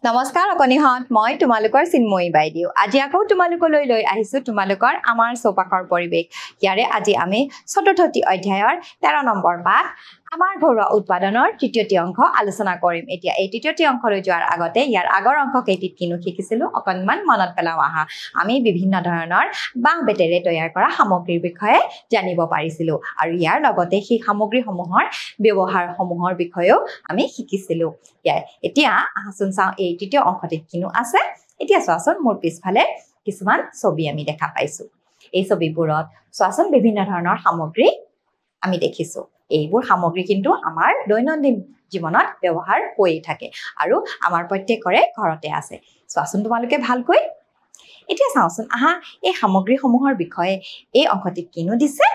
নমস্কাৰ অকনিহত মই তোমালোকৰ চিন্ময়ী বাইদেউ আজি আকৌ তোমালোকলৈ লৈ আহিছো তোমালোকৰ আমাৰ চৌপাশৰ পৰিৱেশ ইয়াৰে আজি আমি চতুৰ্থটি অধ্যায়ৰ 13 নম্বৰ পাঠ আমাৰ ঘৰুৱা উৎপাদনৰ তৃতীয়টি অংশ আলোচনা কৰিম এতিয়া এই তৃতীয়টি অংশলৈ যোৱাৰ আগতে ইয়াৰ আগৰ অংশ কেইটিত কিনো শিকিছিলো অকনমান মনত পেলাও আহা আমি বিভিন্ন ধৰণৰ বাঁহ বেতেৰে তৈয়াৰ কৰা সামগ্ৰীৰ বিষয়ে জানিব পাৰিছিলো আৰু ইয়াৰ লগতে সেই সামগ্ৰীসমূহৰ ব্যৱহাৰসমূহৰ বিষয়েও আমি শিকিছিলো এতিয়া আহাচোন চাওঁ এই তৃতীয় অংশটিত কিনো আছে এতিয়া চোৱাচোন মোৰ পিছফালে কিছুমান ছবি আমি দেখা পাইছো এই ছবিবোৰত চোৱাচোন বিভিন্ন ধৰণৰ সামগ্ৰী আমি দেখিছো এইবোৰ সামগ্ৰী কিন্তু আমাৰ দৈনন্দিন জীৱনত ব্যৱহাৰ হৈয়ে থাকে আৰু আমাৰ প্ৰত্যেকৰে ঘৰতে আছে চোৱাচোন তোমালোকে ভালকৈ এতিয়া চাওঁচোন আহা এই সামগ্ৰীসমূহৰ বিষয়ে এই অংশটিত কিনো দিছে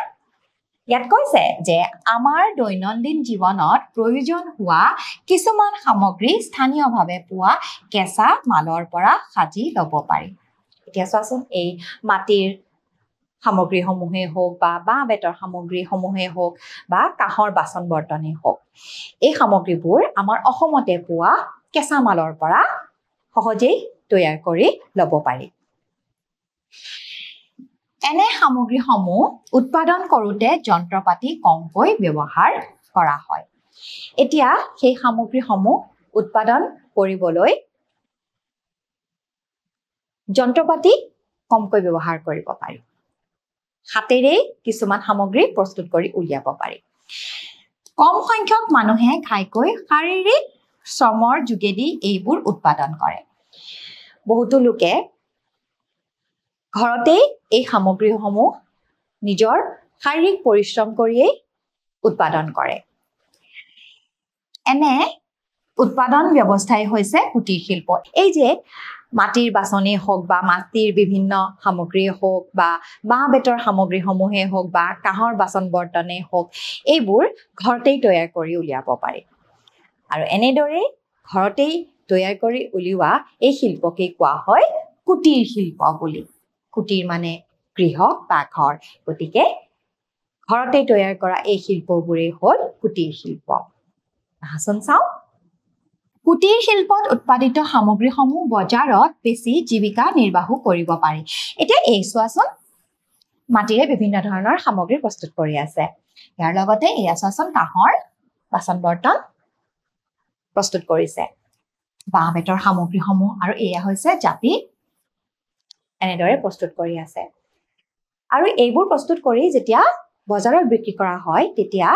ইয়াত কৈছে যে আমাৰ দৈনন্দিন জীৱনত প্ৰয়োজন হোৱা কিছুমান সামগ্ৰী স্থানীয়ভাৱে পোৱা কেঁচা মালৰ পৰা সাজি ল'ব পাৰি এতিয়া চোৱাচোন এই মাটিৰ সামগ্ৰীসমূহে হওক বা বাঁহ বেতৰ সামগ্ৰীসমূহে হওক বা কাঁহৰ বাচন বৰ্তনেই হওক এই সামগ্ৰীবোৰ আমাৰ অসমতে পোৱা কেঁচা মালৰ পৰা সহজেই তৈয়াৰ কৰি ল'ব পাৰি এনে সামগ্ৰীসমূহ উৎপাদন কৰোঁতে যন্ত্ৰপাতি কমকৈ ব্যৱহাৰ কৰা হয় এতিয়া সেই সামগ্ৰীসমূহ উৎপাদন কৰিবলৈ যন্ত্ৰপাতি কমকৈ ব্যৱহাৰ কৰিব পাৰি হাতেৰে কিছুমান সামগ্ৰী প্ৰস্তুত কৰি উলিয়াব পাৰি কম সংখ্যক মানুহে ঘাইকৈ শাৰীৰিক শ্ৰমৰ যোগেদি এইবোৰ উৎপাদন কৰে বহুতো লোকে ঘৰতে এই সামগ্ৰীসমূহ নিজৰ শাৰীৰিক পৰিশ্ৰম কৰিয়েই উৎপাদন কৰে এনে উৎপাদন ব্যৱস্থাই হৈছে কুটিৰ শিল্প এই যে মাটিৰ বাচনেই হওক বা মাটিৰ বিভিন্ন সামগ্ৰী হওক বা বাঁহ বেতৰ সামগ্ৰীসমূহে হওক বা কাঁহৰ বাচন বৰ্তনেই হওক এইবোৰ ঘৰতেই তৈয়াৰ কৰি উলিয়াব পাৰি আৰু এনেদৰে ঘৰতেই তৈয়াৰ কৰি উলিওৱা এই শিল্পকেই কোৱা হয় কুটিৰ শিল্প বুলি কুটিৰ মানে গৃহ বা ঘৰ গতিকে ঘৰতে তৈয়াৰ কৰা এই শিল্পবোৰেই হ'ল কুটিৰ শিল্প আহাচোন চাওঁ কুটিৰ শিল্পত উৎপাদিত সামগ্ৰীসমূহ বজাৰত বেছি জীৱিকা নিৰ্বাহো কৰিব পাৰি এতিয়া এই চোৱাচোন মাটিৰে বিভিন্ন ধৰণৰ সামগ্ৰী প্ৰস্তুত কৰি আছে ইয়াৰ লগতে এয়া চোৱাচোন কাঁহৰ বাচন বৰ্তন প্ৰস্তুত কৰিছে বাঁহ বেতৰ সামগ্ৰীসমূহ আৰু এয়া হৈছে জাপি এনেদৰে প্ৰস্তুত কৰি আছে আৰু এইবোৰ প্ৰস্তুত কৰি যেতিয়া বজাৰত বিক্ৰী কৰা হয় তেতিয়া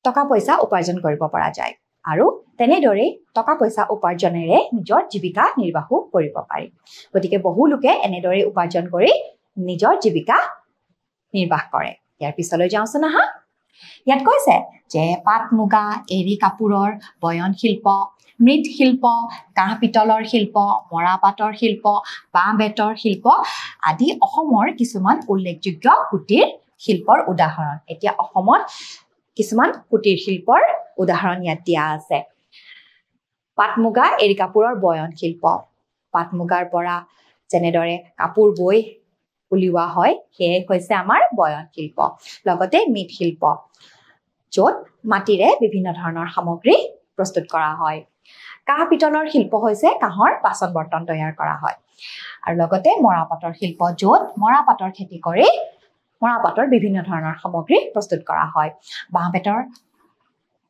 টকা পইচা উপাৰ্জন কৰিব পৰা যায় আৰু তেনেদৰে টকা পইচা উপাৰ্জনেৰে নিজৰ জীৱিকা নিৰ্বাহো কৰিব পাৰি গতিকে বহু লোকে এনেদৰে উপাৰ্জন কৰি নিজৰ জীৱিকা নিৰ্বাহ কৰে ইয়াৰ পিছলৈ যাওঁচোন আহা ইয়াত কৈছে যে পাট মুগা এৰী কাপোৰৰ বয়ন শিল্প মৃৎ শিল্প কাঁহ পিতলৰ শিল্প মৰাপাটৰ শিল্প বাঁহ বেতৰ শিল্প আদি অসমৰ কিছুমান উল্লেখযোগ্য কুটিৰ শিল্পৰ উদাহৰণ এতিয়া অসমত কিছুমান কুটিৰ শিল্পৰ উদাহৰণ ইয়াত দিয়া আছে পাট মুগা এৰী কাপোৰৰ বয়ন শিল্প পাট মুগাৰ পৰা যেনেদৰে কাপোৰ বৈ উলিওৱা হয় সেয়ে হৈছে আমাৰ বয়ন শিল্প লগতে মৃৎ শিল্প য'ত মাটিৰে বিভিন্ন ধৰণৰ সামগ্ৰী প্ৰস্তুত কৰা হয় কাঁহ পিতলৰ শিল্প হৈছে কাঁহৰ বাচন বৰ্তন তৈয়াৰ কৰা হয় আৰু লগতে মৰাপাটৰ শিল্প য'ত মৰাপাটৰ খেতি কৰি মৰাপাটৰ বিভিন্ন ধৰণৰ সামগ্ৰী প্ৰস্তুত কৰা হয় বাঁহ বেতৰ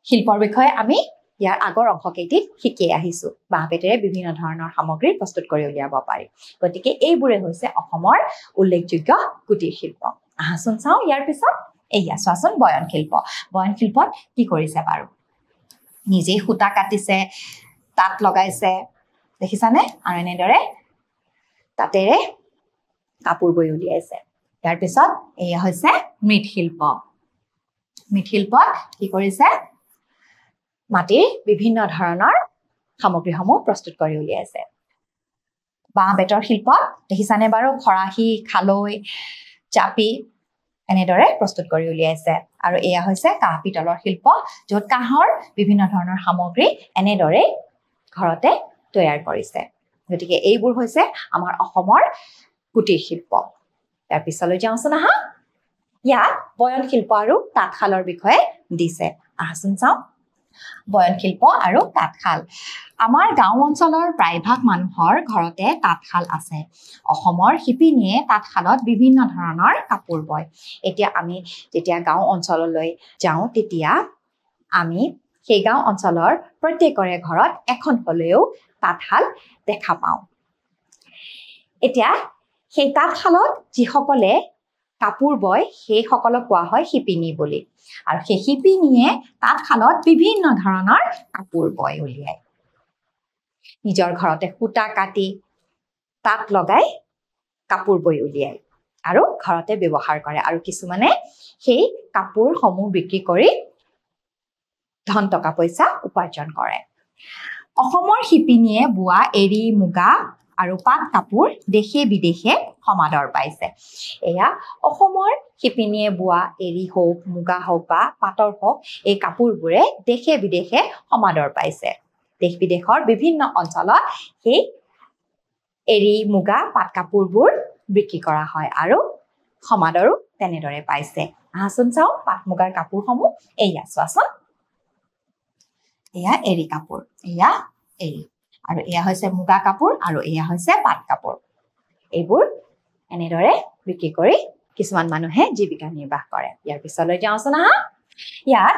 শিল্পৰ বিষয়ে আমি ইয়াৰ আগৰ অংশকেইটিত শিকি আহিছো বাঁহ বেতেৰে বিভিন্ন ধৰণৰ সামগ্ৰী প্ৰস্তুত কৰি উলিয়াব পাৰি গতিকে এইবোৰে হৈছে অসমৰ উল্লেখযোগ্য কুটিৰ শিল্প আহাচোন চাওঁ ইয়াৰ পিছত এয়া চোৱাচোন বয়ন শিল্পত কি কৰিছে বাৰু নিজেই সূতা কাটিছে তাঁত লগাইছে দেখিছানে আৰু এনেদৰে তাতেৰে কাপোৰ বৈ উলিয়াইছে ইয়াৰ পিছত এয়া হৈছে মৃৎ শিল্পত কি কৰিছে মাটিৰ বিভিন্ন ধৰণৰ সামগ্ৰীসমূহ প্ৰস্তুত কৰি উলিয়াইছে বাঁহ বেতৰ শিল্পত দেখিছানে বাৰু খৰাহী খালৈ জাপি এনেদৰে প্ৰস্তুত কৰি উলিয়াইছে আৰু এয়া হৈছে কাঁহ পিতলৰ শিল্প য'ত কাঁহৰ বিভিন্ন ধৰণৰ সামগ্ৰী এনেদৰে ঘৰতে তৈয়াৰ কৰিছে গতিকে এইবোৰ হৈছে আমাৰ অসমৰ কুটিৰ শিল্প ইয়াৰ পিছলৈ যাওঁচোন আহা ইয়াত বয়ন শিল্প আৰু তাঁতশালৰ বিষয়ে দিছে আহাচোন চাওঁ বয়ন শিল্প আৰু তাঁতশাল আমাৰ গাঁও অঞ্চলৰ প্ৰায়ভাগ মানুহৰ ঘৰতে তাঁতশাল আছে অসমৰ শিপিনীয়ে তাঁতশালত বিভিন্ন ধৰণৰ কাপোৰ বয় এতিয়া আমি যেতিয়া গাঁও অঞ্চললৈ যাওঁ তেতিয়া আমি সেই গাঁও অঞ্চলৰ প্ৰত্যেকৰে ঘৰত এখন হলেও তাঁতশাল দেখা পাওঁ এতিয়া সেই তাঁতশালত যিসকলে কাপোৰ বয় সেই সকলক কোৱা হয় শিপিনী বুলি আৰু সেই শিপিনীয়ে তাঁতশালত বিভিন্ন ধৰণৰ কাপোৰ বয় উলিয়ায় নিজৰ ঘৰতে সূতা কাটি তাঁত লগাই কাপোৰ বয় উলিয়ায় আৰু ঘৰতে ব্যৱহাৰ কৰে আৰু কিছুমানে সেই কাপোৰসমূহ বিক্ৰী কৰি ধন টকা পইচা উপাৰ্জন কৰে অসমৰ শিপিনীয়ে বোৱা এৰী মুগা আৰু পাট কাপোৰ দেশে বিদেশে সমাদৰ পাইছে এয়া অসমৰ শিপিনীয়ে বোৱা এৰী হওক মুগা হওক বা পাটৰ হওক এই কাপোৰবোৰে দেশে বিদেশে সমাদৰ পাইছে দেশ বিদেশৰ বিভিন্ন অঞ্চলত সেই এৰী মুগা পাট কাপোৰবোৰ বিক্ৰী কৰা হয় আৰু সমাদৰো তেনেদৰে পাইছে আহাচোন চাও পাট মুগাৰ কাপোৰসমূহ এয়া চোৱাচোন এয়া এৰী কাপোৰ এয়া এৰী আৰু এয়া হৈছে মুগা কাপোৰ আৰু এয়া হৈছে পাট কাপোৰ এইবোৰ এনেদৰে বিক্ৰী কৰি কিছুমান মানুহে জীৱিকা নিৰ্বাহ কৰে ইয়াৰ পিছলৈ যাওঁচোন আহা ইয়াত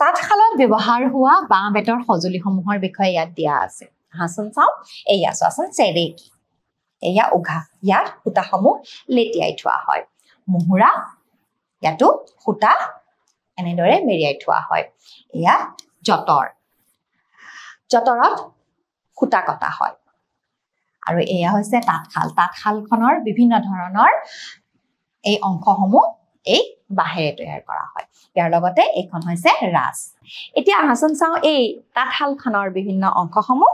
তাঁতশালত ব্যৱহাৰ হোৱা বাঁহ বেতৰ সঁজুলিসমূহৰ বিষয়ে ইয়াত দিয়া আছে আহাচোন চাওঁ এয়া চোৱাচোন চেৰেকী এয়া উঘা ইয়াত সূতাসমূহ লেটিয়াই থোৱা হয় মুহুৰা ইয়াতো সূতা এনেদৰে মেৰিয়াই থোৱা হয় এয়া যতৰ যতৰত সূতা কটা হয় আৰু এয়া হৈছে তাঁতশাল তাঁতশালখনৰ বিভিন্ন ধৰণৰ এই অংশসমূহ এই বাঁহেৰে তৈয়াৰ কৰা হয় ইয়াৰ লগতে এইখন হৈছে ৰাজ এতিয়া আহাচোন চাওঁ এই তাঁতশালখনৰ বিভিন্ন অংশসমূহ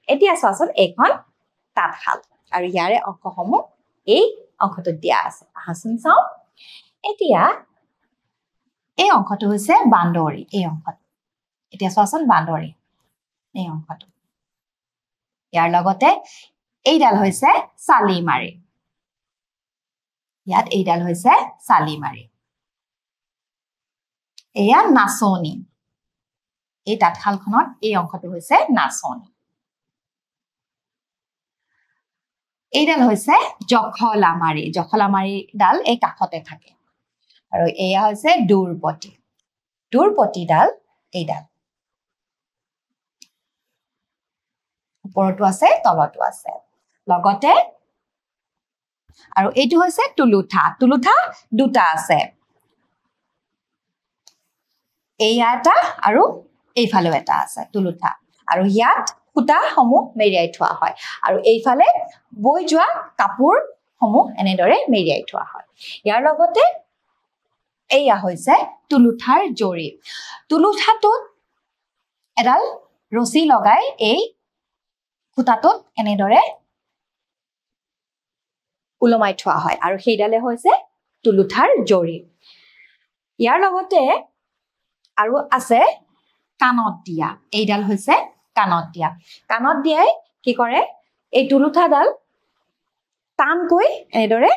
এতিয়া চোৱাচোন এইখন তাঁতশাল আৰু ইয়াৰে অংশসমূহ এই অংশটোত দিয়া আছে আহাচোন চাওঁ এতিয়া এই অংশটো হৈছে বান্দৰী এই অংশটো এতিয়া চোৱাচোন বান্দৰী এই অংশটো ইয়াৰ লগতে এইডাল হৈছে চালিমাৰি ইয়াত এইডাল হৈছে চালিমাৰি এয়া নাচনি এই তাঁতশালখনত এই অংশটো হৈছে নাচনি এইডাল হৈছে জখলামাৰি জখলামাৰিডাল এই কাষতে থাকে আৰু এয়া হৈছে দূৰপতিডাল এইডাল ওপৰতো আছে তলতো আছে লগতে আৰু এইটো হৈছে তুলুঠা দুটা আছে এইয়া এটা আৰু এইফালেও এটা আছে তুলুঠা আৰু ইয়াত সূতাসমূহ মেৰিয়াই থোৱা হয় আৰু এইফালে বৈ যোৱা কাপোৰসমূহ এনেদৰে মেৰিয়াই থোৱা হয় ইয়াৰ লগতে এয়া হৈছে তুলুঠাৰ জৰি তুলুঠাটোত এডাল ৰছী লগাই এই সূতাটোত এনেদৰে উলমাই থোৱা হয় আৰু সেইডালে হৈছে তুলুঠাৰ জৰি ইয়াৰ লগতে আৰু আছে কাণত দিয়া এইডাল হৈছে কাণত দিয়াই কি কৰে এই তুলুঠাডাল টানকৈ এনেদৰে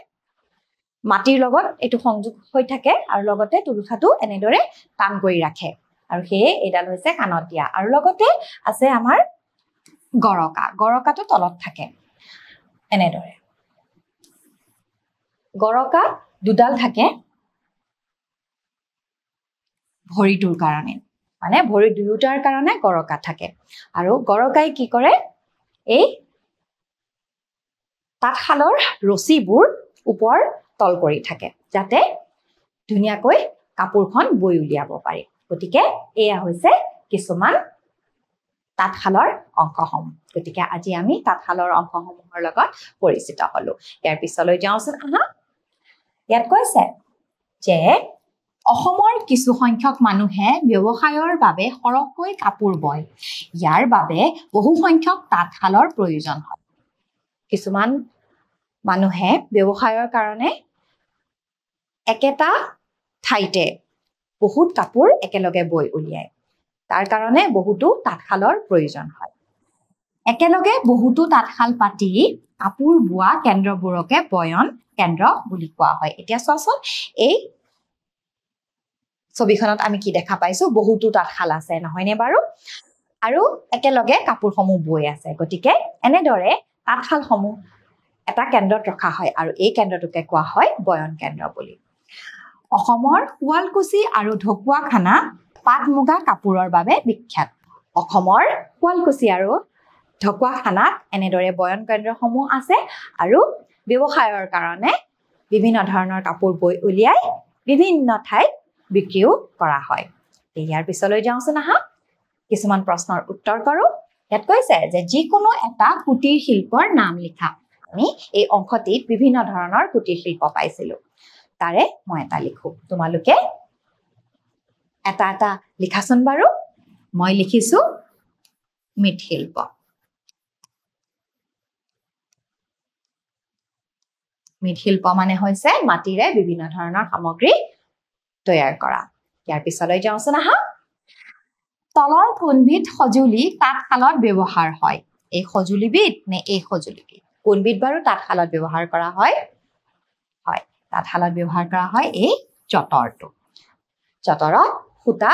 মাটিৰ লগত এইটো সংযোগ হৈ থাকে আৰু লগতে তুলুঠাটো এনেদৰে টান কৰি ৰাখে আৰু সেয়ে এইডাল হৈছে কাণত দিয়া আৰু লগতে আছে আমাৰ গৰকাটো তলত থাকে এনেদৰে গৰকা দুডাল থাকে ভৰিটোৰ কাৰণে মানে ভৰি দুয়োটাৰ কাৰণে গৰকা থাকে আৰু গৰকাই কি কৰে এই তাঁতশালৰ ৰছীবোৰ ওপৰ তল কৰি থাকে যাতে ধুনীয়াকৈ কাপোৰখন বৈ উলিয়াব পাৰি গতিকে এয়া হৈছে কিছুমান তাঁতশালৰ অংশসমূহ গতিকে আজি আমি তাঁতশালৰ অংশসমূহৰ লগত পৰিচিত হলো ইয়াৰ পিছলৈ যাওঁচোন আহা ইয়াত কৈছে যে অসমৰ কিছু সংখ্যক মানুহে ব্যৱসায়ৰ বাবে সৰহকৈ কাপোৰ বয় ইয়াৰ বাবে বহু সংখ্যক তাঁতশালৰ প্ৰয়োজন হয় কিছুমান মানুহে ব্যৱসায়ৰ কাৰণে একেটা ঠাইতে বহুত কাপোৰ একেলগে বৈ উলিয়ায় তাৰ কাৰণে বহুতো তাঁতশালৰ প্ৰয়োজন হয় একেলগে বহুতো তাঁতশাল পাতি কাপোৰ বোৱা কেন্দ্ৰবোৰকে বয়ন কেন্দ্ৰ বুলি কোৱা হয় এতিয়া চোৱাচোন এই ছবিখনত আমি কি দেখা পাইছো বহুতো তাঁতশাল আছে নহয়নে বাৰু আৰু একেলগে কাপোৰসমূহ বৈ আছে গতিকে এনেদৰে তাঁতশালসমূহ এটা কেন্দ্ৰত ৰখা হয় আৰু এই কেন্দ্ৰটোকে কোৱা হয় বয়ন কেন্দ্ৰ বুলি অসমৰ শুৱালকুছি আৰু ঢকুৱাখানা পাট মুগা কাপোৰৰ বাবে বিখ্যাত অসমৰ শুৱালকুছি আৰু ঢকুৱাখানাত এনেদৰে বয়ন কেন্দ্ৰসমূহ আছে আৰু ব্যৱসায়ৰ কাৰণে বিভিন্ন ধৰণৰ কাপোৰ বৈ উলিয়াই বিভিন্ন ঠাইত বিক্ৰীও কৰা হয় ইয়াৰ পিছলৈ যাওঁচোন আহা কিছুমান প্ৰশ্নৰ উত্তৰ কৰো ইয়াত কৈছে যে যিকোনো এটা কুটিৰ শিল্পৰ নাম লিখা আমি এই অংশটিত বিভিন্ন ধৰণৰ কুটিৰ শিল্প পাইছিলো তাৰে মই এটা লিখো তোমালোকে এটা লিখাচোন বাৰু মই লিখিছো মৃৎশিল্প মৃৎশিল্প মানে হৈছে মাটিৰে বিভিন্ন ধৰণৰ সামগ্ৰী তৈয়াৰ কৰা ইয়াৰ পিছলৈ যাওঁচোন আহা তলৰ কোনবিধ সঁজুলি তাঁতশালত ব্যৱহাৰ হয় এই সঁজুলিবিধ নে এই সঁজুলিবিধ কোনবিধ বাৰু তাঁতশালত ব্যৱহাৰ কৰা হয় হয় তাঁতশালত ব্যৱহাৰ কৰা হয় এই যঁতৰটো যঁতৰত সূতা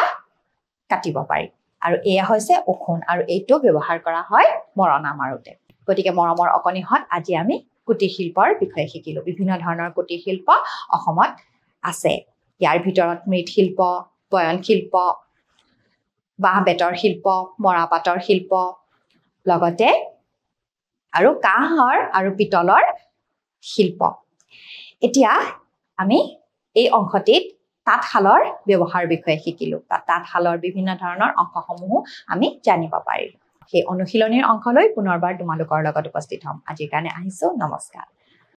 কাটিব পাৰি আৰু এয়া হৈছে ওখোন আৰু এইটো ব্যৱহাৰ কৰা হয় মৰণা মাৰোতে গতিকে মৰমৰ অকণিহঁত আজি আমি কুটিৰ শিল্পৰ বিষয়ে শিকিলো বিভিন্ন ধৰণৰ কুটিৰ শিল্প অসমত আছে ইয়াৰ ভিতৰত মৃৎশিল্প বয়ন শিল্প বাঁহ বেতৰ শিল্প মৰাপাটৰ শিল্প লগতে আৰু কাঁহৰ আৰু পিতলৰ শিল্প এতিয়া আমি এই অংশটিত তাঁতশালৰ ব্যৱহাৰ বিষয়ে শিকিলো তাঁতশালৰ বিভিন্ন ধৰণৰ অংশসমূহ আমি জানিব পাৰিলো সেই অনুশীলনীৰ অংশলৈ পুনৰবাৰ তোমালোকৰ লগত উপস্থিত হ'ম আজিৰ কাৰণে আহিছো নমস্কাৰ